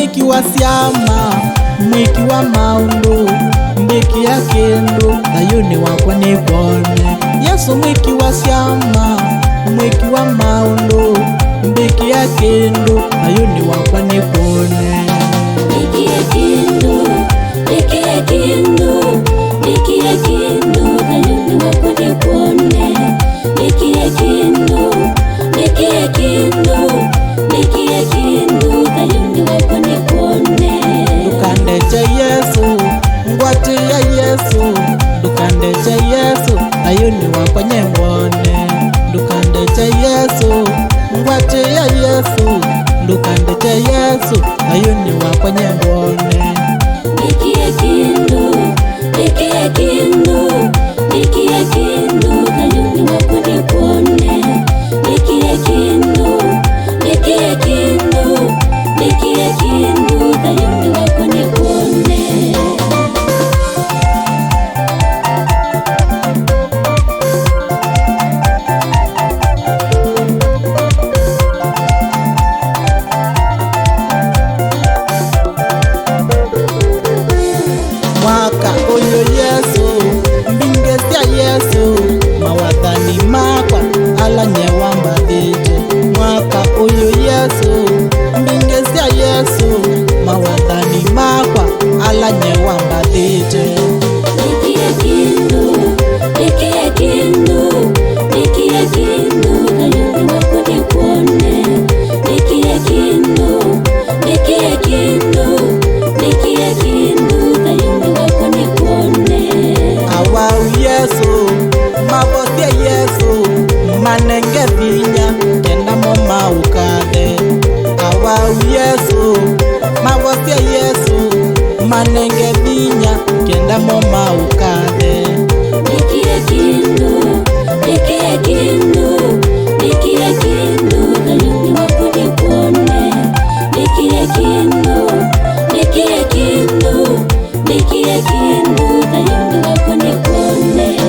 mwiki wa siama, mwiki wa maundu, mbiki ya kindu, thayuni wakwa ni kwone. Yesu mwiki wa siama, mwiki wa maundu, mbiki ya kindu, thayuni wakwa ni kwone. Mbiki ya kindu, mbiki ya kindu, mbiki ya kindu, thayuni wakwa ni kwone. Mbiki ya kindu, mbiki ya kindu, mbiki ya kindu, thayuni wakwa ni kwone. Ndukandeche Yesu, ngwate ya Yesu, ndukandeche Yesu, thayuni wakwa nyengwone. Ndukandeche Yesu, ngwate ya Yesu, ndukandeche Yesu, thayuni wakwa nyengwone. Mbiki ya kindu, mbiki ya kindu, mbiki ya kindu, thayuni wakwa ni kwone. Mbiki ya kindu, mbiki ya kindu, mbiki ya kindu, thayuni wakwa ni kwone. Mwaka uyu Yesu, mbingesia Yesu, mawathani makwa ala nyewambathite. Mwaka uyu Yesu, mbingesia Yesu, mawathani makwa ala nyewambathite. Mbiki ya kindu, mbiki ya kindu, mbiki ya kindu, thayuni wakwa ni kwone. Mbiki ya kindu, mbiki ya kindu, mbiki ya kindu, thayuni wakwa ni kwone. Awau Yesu, mavothia Yesu, manenge vinya kenda mo maukathe. Awau Yesu, mavothia Yesu, manenge vinya kenda mo maukathe. Mbiki ya kindu, mbiki ya kindu, mbiki ya kindu, thayuni wakwa ni kwone. Mbiki ya kindu, mbiki ya kindu, mbiki ya kindu, thayuni wakwa ni kwone.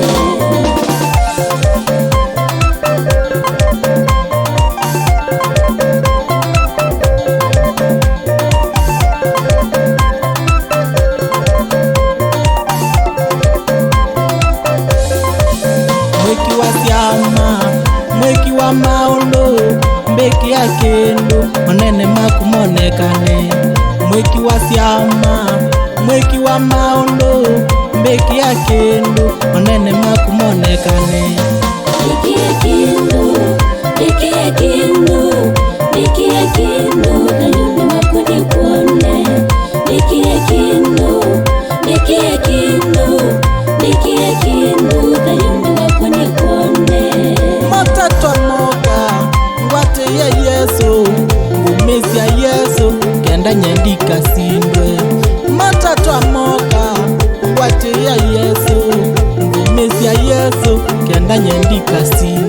Mwiki wa siama, mwiki wa maundu, mbiki ya kindu, manene maku monekane. Mwiki wa siama, mwiki wa maundu, mbiki ya kindu, manene maku monekane. Mbiki ya kindu, mbiki ya kindu, mbiki ya kindu, thayuni wakwa ni kwone. Mbiki ya kindu, mbiki ya kindu, mbiki ya kindu, thayuni wakwa ni kwone. Matatu amoka, ngwate ya Yesu, ngumisia Yesu, kenda nyendika sindwe. Matatu amoka, ngwate ya Yesu, ngumisia Yesu, kenda nyendika sindwe.